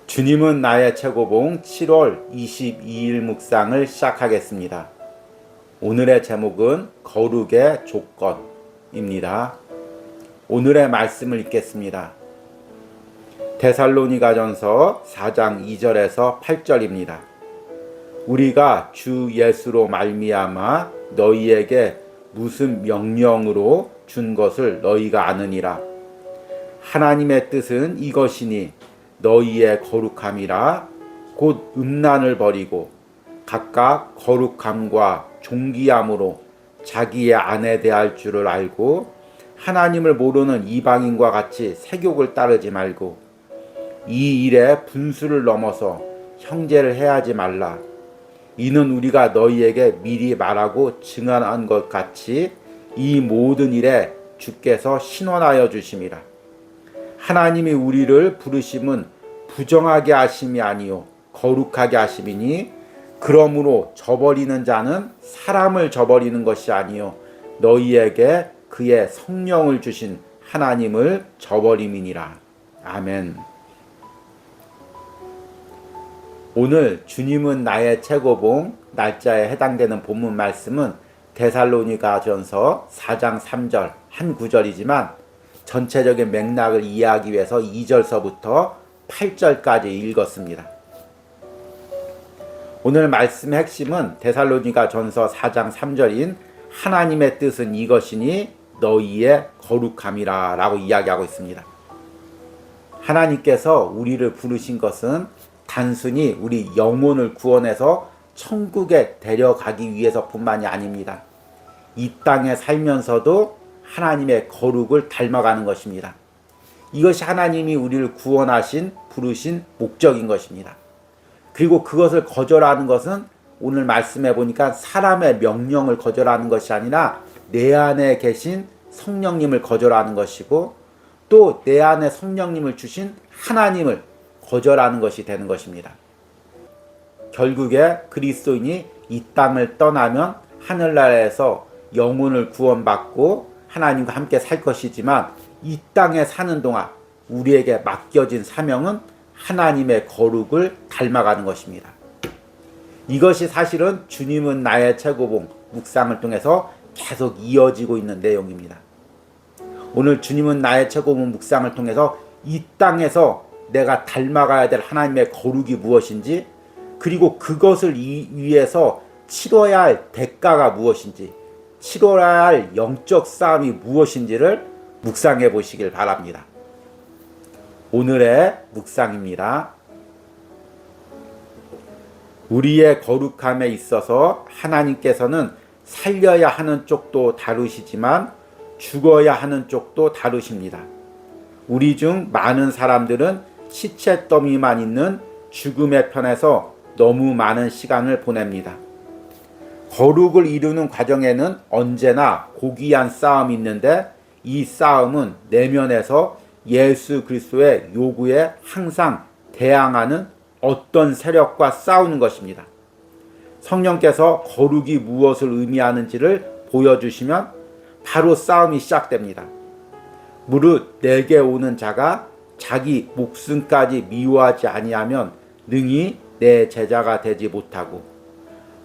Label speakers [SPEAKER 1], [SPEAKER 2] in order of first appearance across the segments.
[SPEAKER 1] 주님은 나의 최고봉 7월 22일 묵상을 시작하겠습니다. 오늘의 제목은 거룩의 조건입니다. 오늘의 말씀을 읽겠습니다. 데살로니가전서 4장 2절에서 8절입니다. 우리가 주 예수로 말미암아 너희에게 무슨 명령으로 준 것을 너희가 아느니라. 하나님의 뜻은 이것이니 너희의 거룩함이라. 곧 음란을 버리고 각각 거룩함과 존귀함으로 자기의 아내 대할 줄을 알고 하나님을 모르는 이방인과 같이 세욕을 따르지 말고 이 일에 분수를 넘어서 형제를 해하지 말라. 이는 우리가 너희에게 미리 말하고 증언한 것 같이 이 모든 일에 주께서 신원하여 주심이라. 하나님이 우리를 부르심은 부정하게 하심이 아니요 거룩하게 하심이니 그러므로 저버리는 자는 사람을 저버리는 것이 아니요 너희에게 그의 성령을 주신 하나님을 저버림이니라. 아멘. 오늘 주님은 나의 최고봉 날짜에 해당되는 본문 말씀은 데살로니가전서 4장 3절 한 구절이지만 전체적인 맥락을 이해하기 위해서 2절서부터 8절까지 읽었습니다. 오늘 말씀의 핵심은 데살로니가전서 4장 3절인 하나님의 뜻은 이것이니 너희의 거룩함이라 라고 이야기하고 있습니다. 하나님께서 우리를 부르신 것은 단순히 우리 영혼을 구원해서 천국에 데려가기 위해서뿐만이 아닙니다. 이 땅에 살면서도 하나님의 거룩을 닮아가는 것입니다. 이것이 하나님이 우리를 구원하신 부르신 목적인 것입니다. 그리고 그것을 거절하는 것은 오늘 말씀해 보니까 사람의 명령을 거절하는 것이 아니라 내 안에 계신 성령님을 거절하는 것이고 또 내 안에 성령님을 주신 하나님을 거절하는 것이 되는 것입니다. 결국에 그리스도인이 이 땅을 떠나면 하늘나라에서 영혼을 구원받고 하나님과 함께 살 것이지만 이 땅에 사는 동안 우리에게 맡겨진 사명은 하나님의 거룩을 닮아가는 것입니다. 이것이 사실은 주님은 나의 최고봉 묵상을 통해서 계속 이어지고 있는 내용입니다. 오늘 주님은 나의 최고봉 묵상을 통해서 이 땅에서 내가 닮아가야 될 하나님의 거룩이 무엇인지 그리고 그것을 위해서 치러야 할 대가가 무엇인지 치러야 할 영적 싸움이 무엇인지를 묵상해 보시길 바랍니다. 오늘의 묵상입니다. 우리의 거룩함에 있어서 하나님께서는 살려야 하는 쪽도 다루시지만 죽어야 하는 쪽도 다루십니다. 우리 중 많은 사람들은 시체 더미만 있는 죽음의 편에서 너무 많은 시간을 보냅니다. 거룩을 이루는 과정에는 언제나 고귀한 싸움이 있는데 이 싸움은 내면에서 예수 그리스도의 요구에 항상 대항하는 어떤 세력과 싸우는 것입니다. 성령께서 거룩이 무엇을 의미하는지를 보여주시면 바로 싸움이 시작됩니다. 무릇 내게 오는 자가 자기 목숨까지 미워하지 아니하면 능히 내 제자가 되지 못하고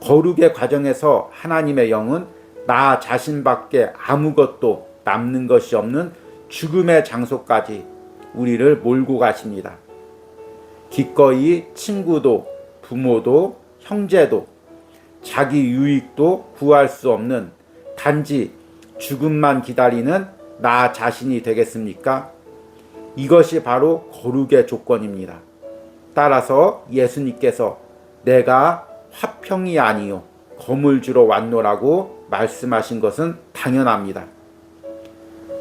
[SPEAKER 1] 거룩의 과정에서 하나님의 영은 나 자신밖에 아무것도 남는 것이 없는 죽음의 장소까지 우리를 몰고 가십니다. 기꺼이 친구도 부모도 형제도 자기 유익도 구할 수 없는 단지 죽음만 기다리는 나 자신이 되겠습니까? 이것이 바로 거룩의 조건입니다. 따라서 예수님께서 내가 화평이 아니요 검을 주러 왔노라고 말씀하신 것은 당연합니다.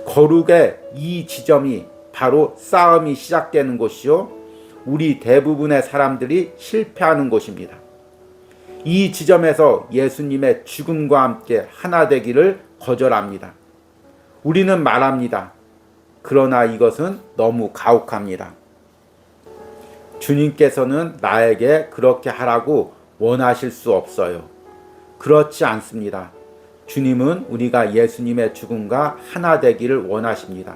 [SPEAKER 1] 거룩의 이 지점이 바로 싸움이 시작되는 곳이요 우리 대부분의 사람들이 실패하는 곳입니다. 이 지점에서 예수님의 죽음과 함께 하나 되기를 거절합니다. 우리는 말합니다. 그러나 이것은 너무 가혹합니다. 주님께서는 나에게 그렇게 하라고 원하실 수 없어요. 그렇지 않습니다. 주님은 우리가 예수님의 죽음과 하나 되기를 원하십니다.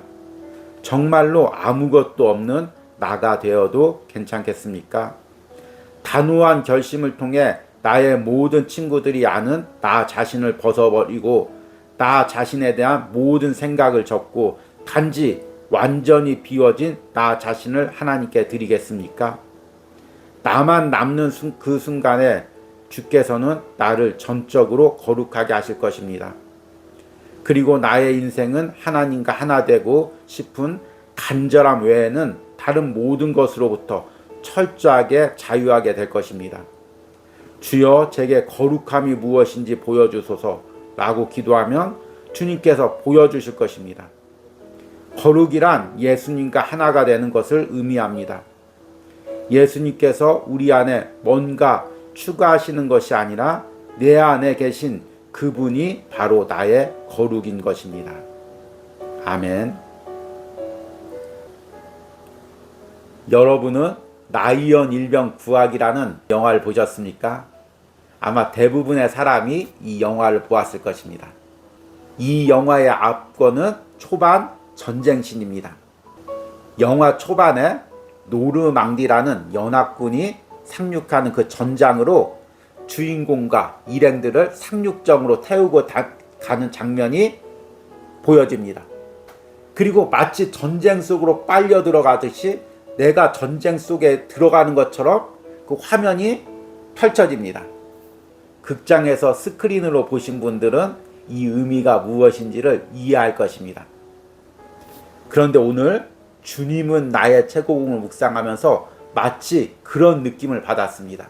[SPEAKER 1] 정말로 아무것도 없는 나가 되어도 괜찮겠습니까? 단호한 결심을 통해 나의 모든 친구들이 아는 나 자신을 벗어버리고 나 자신에 대한 모든 생각을 접고 단지 완전히 비워진 나 자신을 하나님께 드리겠습니까? 나만 남는 그 순간에 주께서는 나를 전적으로 거룩하게 하실 것입니다. 그리고 나의 인생은 하나님과 하나 되고 싶은 간절함 외에는 다른 모든 것으로부터 철저하게 자유하게 될 것입니다. 주여 제게 거룩함이 무엇인지 보여주소서 라고 기도하면 주님께서 보여주실 것입니다. 거룩이란 예수님과 하나가 되는 것을 의미합니다. 예수님께서 우리 안에 뭔가 추가하시는 것이 아니라 내 안에 계신 그분이 바로 나의 거룩인 것입니다. 아멘. 여러분은 나이언 일병 구하기라는 영화를 보셨습니까? 아마 대부분의 사람이 이 영화를 보았을 것입니다. 이 영화의 앞권은 초반 전쟁신입니다. 영화 초반에 노르망디라는 연합군이 상륙하는 그 전장으로 주인공과 일행들을 상륙정으로 태우고 가는 장면이 보여집니다. 그리고 마치 전쟁 속으로 빨려 들어가듯이 내가 전쟁 속에 들어가는 것처럼 그 화면이 펼쳐집니다. 극장에서 스크린으로 보신 분들은 이 의미가 무엇인지를 이해할 것입니다. 그런데 오늘 주님은 나의 최고봉을 묵상하면서 마치 그런 느낌을 받았습니다.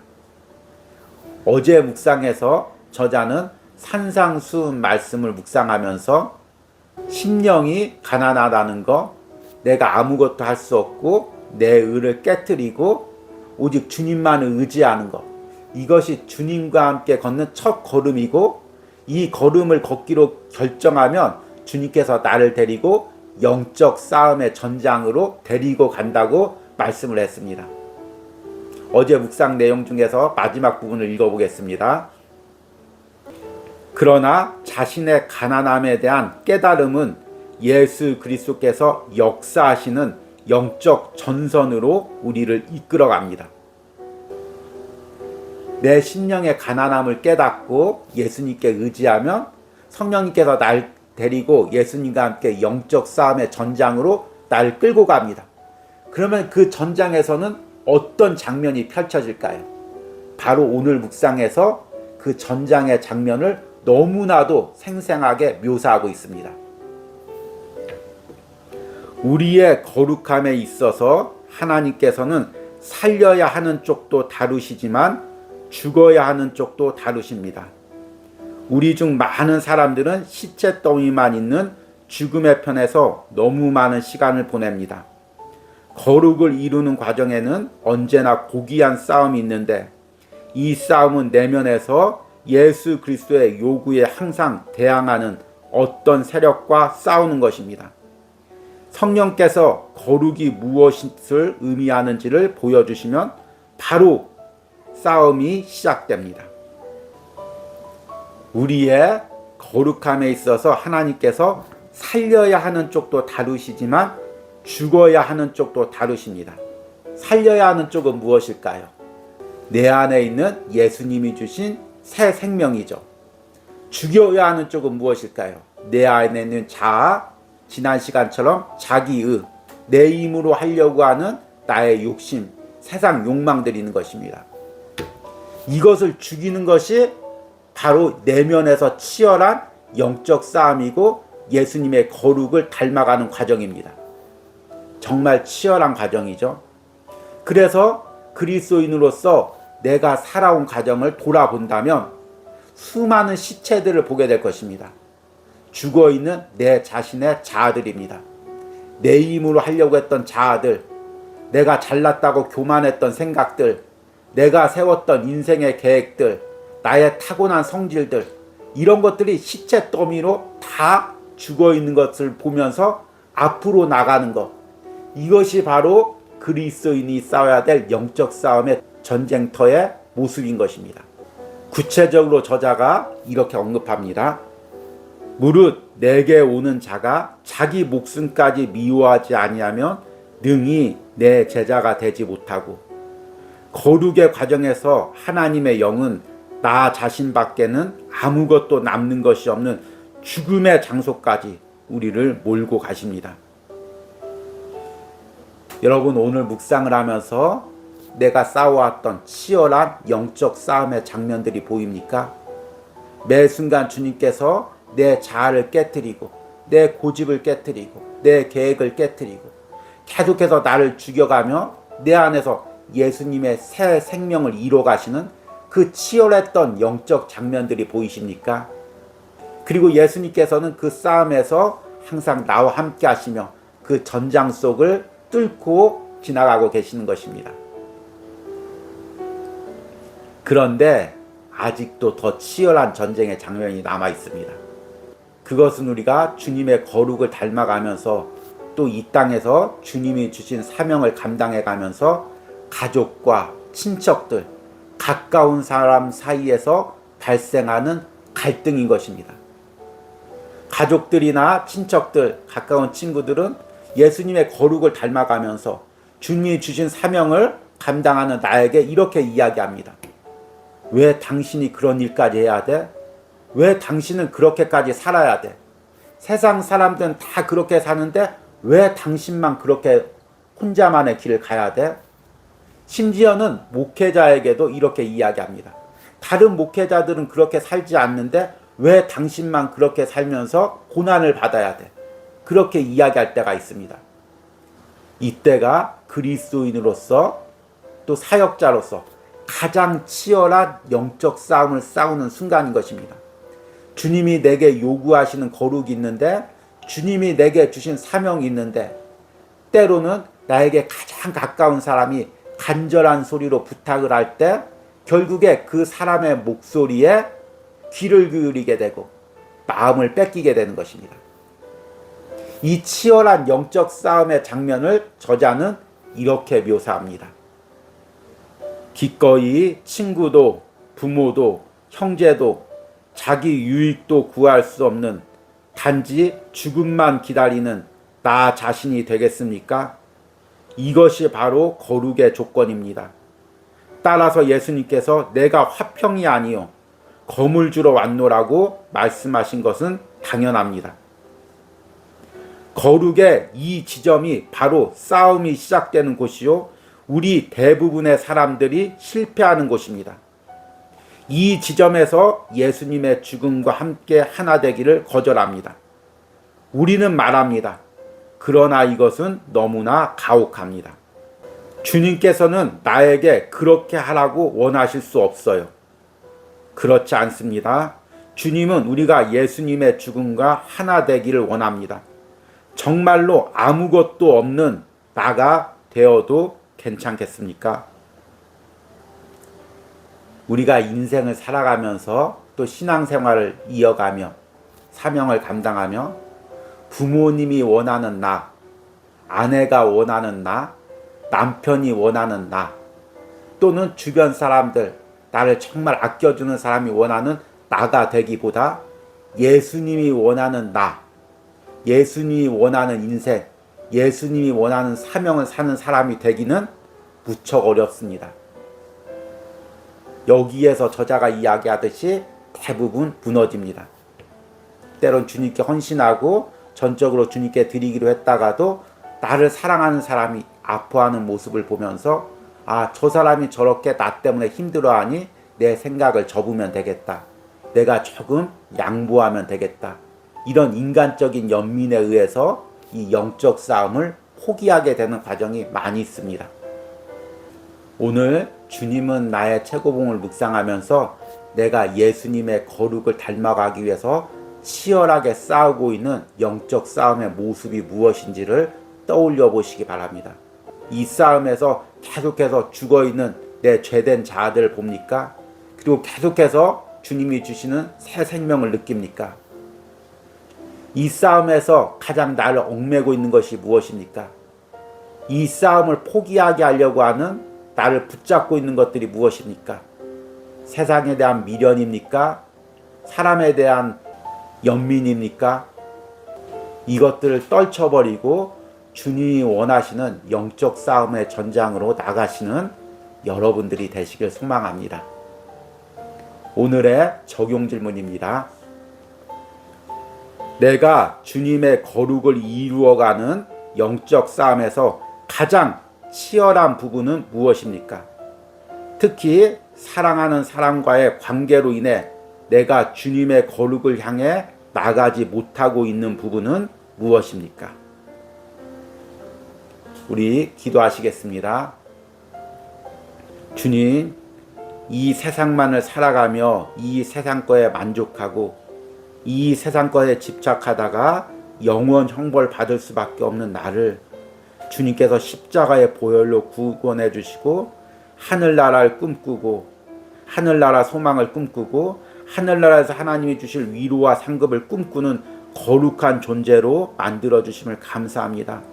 [SPEAKER 1] 어제 묵상에서 저자는 산상수훈 말씀을 묵상하면서 심령이 가난하다는 것, 내가 아무것도 할 수 없고 내 의를 깨트리고 오직 주님만을 의지하는 것, 이것이 주님과 함께 걷는 첫 걸음이고 이 걸음을 걷기로 결정하면 주님께서 나를 데리고 영적 싸움의 전장으로 데리고 간다고 말씀을 했습니다. 어제 묵상 내용 중에서 마지막 부분을 읽어보겠습니다. 그러나 자신의 가난함에 대한 깨달음은 예수 그리스도께서 역사하시는 영적 전선으로 우리를 이끌어갑니다. 내 심령의 가난함을 깨닫고 예수님께 의지하면 성령님께서 날 데리고 예수님과 함께 영적 싸움의 전장으로 날 끌고 갑니다. 그러면 그 전장에서는 어떤 장면이 펼쳐질까요? 바로 오늘 묵상에서 그 전장의 장면을 너무나도 생생하게 묘사하고 있습니다. 우리의 거룩함에 있어서 하나님께서는 살려야 하는 쪽도 다루시지만 죽어야 하는 쪽도 다루십니다. 우리 중 많은 사람들은 시체 더미만 있는 죽음의 편에서 너무 많은 시간을 보냅니다. 거룩을 이루는 과정에는 언제나 고귀한 싸움이 있는데 이 싸움은 내면에서 예수 그리스도의 요구에 항상 대항하는 어떤 세력과 싸우는 것입니다. 성령께서 거룩이 무엇을 의미하는지를 보여주시면 바로 싸움이 시작됩니다. 우리의 거룩함에 있어서 하나님께서 살려야 하는 쪽도 다루시지만 죽어야 하는 쪽도 다루십니다. 살려야 하는 쪽은 무엇일까요? 내 안에 있는 예수님이 주신 새 생명이죠. 죽여야 하는 쪽은 무엇일까요? 내 안에 있는 자아, 지난 시간처럼 자기의, 내 힘으로 하려고 하는 나의 욕심, 세상 욕망들이 있는 것입니다. 이것을 죽이는 것이 바로 내면에서 치열한 영적 싸움이고 예수님의 거룩을 닮아가는 과정입니다. 정말 치열한 과정이죠. 그래서 그리스도인으로서 내가 살아온 과정을 돌아본다면 수많은 시체들을 보게 될 것입니다. 죽어있는 내 자신의 자아들입니다. 내 힘으로 하려고 했던 자아들, 내가 잘났다고 교만했던 생각들, 내가 세웠던 인생의 계획들, 나의 타고난 성질들, 이런 것들이 시체 더미로 다 죽어있는 것을 보면서 앞으로 나가는 것, 이것이 바로 그리스도인이 싸워야 될 영적 싸움의 전쟁터의 모습인 것입니다. 구체적으로 저자가 이렇게 언급합니다. 무릇 내게 오는 자가 자기 목숨까지 미워하지 아니하면 능히 내 제자가 되지 못하고 거룩의 과정에서 하나님의 영은 나 자신밖에는 아무것도 남는 것이 없는 죽음의 장소까지 우리를 몰고 가십니다. 여러분, 오늘 묵상을 하면서 내가 싸워왔던 치열한 영적 싸움의 장면들이 보입니까? 매 순간 주님께서 내 자아를 깨뜨리고 내 고집을 깨뜨리고 내 계획을 깨뜨리고 계속해서 나를 죽여가며 내 안에서 예수님의 새 생명을 이뤄가시는 그 치열했던 영적 장면들이 보이십니까? 그리고 예수님께서는 그 싸움에서 항상 나와 함께 하시며 그 전장 속을 뚫고 지나가고 계시는 것입니다. 그런데 아직도 더 치열한 전쟁의 장면이 남아 있습니다. 그것은 우리가 주님의 거룩을 닮아가면서 또 이 땅에서 주님이 주신 사명을 감당해 가면서 가족과 친척들, 가까운 사람 사이에서 발생하는 갈등인 것입니다. 가족들이나 친척들, 가까운 친구들은 예수님의 거룩을 닮아가면서 주님이 주신 사명을 감당하는 나에게 이렇게 이야기합니다. 왜 당신이 그런 일까지 해야 돼? 왜 당신은 그렇게까지 살아야 돼? 세상 사람들은 다 그렇게 사는데 왜 당신만 그렇게 혼자만의 길을 가야 돼? 심지어는 목회자에게도 이렇게 이야기합니다. 다른 목회자들은 그렇게 살지 않는데 왜 당신만 그렇게 살면서 고난을 받아야 돼? 그렇게 이야기할 때가 있습니다. 이때가 그리스도인으로서 또 사역자로서 가장 치열한 영적 싸움을 싸우는 순간인 것입니다. 주님이 내게 요구하시는 거룩이 있는데, 주님이 내게 주신 사명이 있는데, 때로는 나에게 가장 가까운 사람이 간절한 소리로 부탁을 할 때 결국에 그 사람의 목소리에 귀를 기울이게 되고 마음을 뺏기게 되는 것입니다. 이 치열한 영적 싸움의 장면을 저자는 이렇게 묘사합니다. 기꺼이 친구도 부모도 형제도 자기 유익도 구할 수 없는 단지 죽음만 기다리는 나 자신이 되겠습니까? 이것이 바로 거룩의 조건입니다. 따라서 예수님께서 내가 화평이 아니요 검을 주러 왔노라고 말씀하신 것은 당연합니다. 거룩의 이 지점이 바로 싸움이 시작되는 곳이요, 우리 대부분의 사람들이 실패하는 곳입니다. 이 지점에서 예수님의 죽음과 함께 하나 되기를 거절합니다. 우리는 말합니다. 그러나 이것은 너무나 가혹합니다. 주님께서는 나에게 그렇게 하라고 원하실 수 없어요. 그렇지 않습니다. 주님은 우리가 예수님의 죽음과 하나 되기를 원합니다. 정말로 아무것도 없는 나가 되어도 괜찮겠습니까? 우리가 인생을 살아가면서 또 신앙생활을 이어가며 사명을 감당하며 부모님이 원하는 나, 아내가 원하는 나, 남편이 원하는 나, 또는 주변 사람들, 나를 정말 아껴주는 사람이 원하는 나가 되기보다 예수님이 원하는 나, 예수님이 원하는 인생, 예수님이 원하는 사명을 사는 사람이 되기는 무척 어렵습니다. 여기에서 저자가 이야기하듯이 대부분 무너집니다. 때론 주님께 헌신하고 전적으로 주님께 드리기로 했다가도 나를 사랑하는 사람이 아파하는 모습을 보면서 아, 저 사람이 저렇게 나 때문에 힘들어하니 내 생각을 접으면 되겠다. 내가 조금 양보하면 되겠다. 이런 인간적인 연민에 의해서 이 영적 싸움을 포기하게 되는 과정이 많이 있습니다. 오늘 주님은 나의 최고봉을 묵상하면서 내가 예수님의 거룩을 닮아가기 위해서 치열하게 싸우고 있는 영적 싸움의 모습이 무엇인지를 떠올려 보시기 바랍니다. 이 싸움에서 계속해서 죽어있는 내 죄된 자아들을 봅니까? 그리고 계속해서 주님이 주시는 새 생명을 느낍니까? 이 싸움에서 가장 나를 얽매고 있는 것이 무엇입니까? 이 싸움을 포기하게 하려고 하는 나를 붙잡고 있는 것들이 무엇입니까? 세상에 대한 미련입니까? 사람에 대한 연민입니까? 이것들을 떨쳐버리고 주님이 원하시는 영적 싸움의 전장으로 나가시는 여러분들이 되시길 소망합니다. 오늘의 적용 질문입니다. 내가 주님의 거룩을 이루어가는 영적 싸움에서 가장 치열한 부분은 무엇입니까? 특히 사랑하는 사람과의 관계로 인해 내가 주님의 거룩을 향해 나가지 못하고 있는 부분은 무엇입니까? 우리 기도하시겠습니다. 주님, 이 세상만을 살아가며 이 세상 거에 만족하고 이 세상 거에 집착하다가 영원 형벌 받을 수밖에 없는 나를 주님께서 십자가의 보혈로 구원해 주시고 하늘나라를 꿈꾸고 하늘나라 소망을 꿈꾸고 하늘나라에서 하나님이 주실 위로와 상급을 꿈꾸는 거룩한 존재로 만들어 주심을 감사합니다.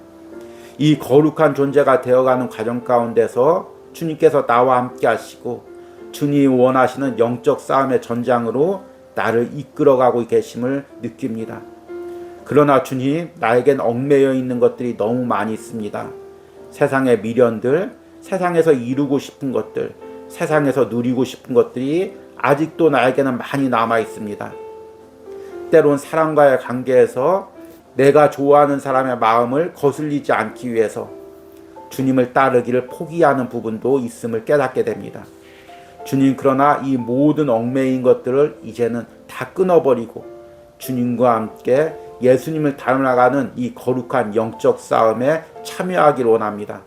[SPEAKER 1] 이 거룩한 존재가 되어가는 과정 가운데서 주님께서 나와 함께 하시고 주님이 원하시는 영적 싸움의 전장으로 나를 이끌어가고 계심을 느낍니다. 그러나 주님, 나에겐 얽매여 있는 것들이 너무 많이 있습니다. 세상의 미련들, 세상에서 이루고 싶은 것들, 세상에서 누리고 싶은 것들이 아직도 나에게는 많이 남아 있습니다. 때론 사람과의 관계에서 내가 좋아하는 사람의 마음을 거슬리지 않기 위해서 주님을 따르기를 포기하는 부분도 있음을 깨닫게 됩니다. 주님, 그러나 이 모든 얽매인 것들을 이제는 다 끊어버리고 주님과 함께 예수님을 닮아가는 이 거룩한 영적 싸움에 참여하기를 원합니다.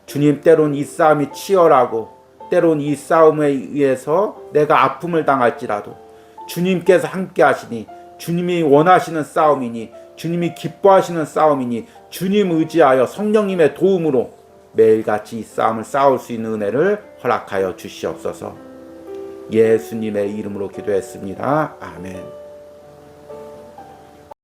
[SPEAKER 1] 주님, 때론 이 싸움이 치열하고 때론 이 싸움에 의해서 내가 아픔을 당할지라도 주님께서 함께 하시니 주님이 원하시는 싸움이니 주님이 기뻐하시는 싸움이니 주님 의지하여 성령님의 도움으로 매일같이 이 싸움을 싸울 수 있는 은혜를 허락하여 주시옵소서. 예수님의 이름으로 기도했습니다. 아멘.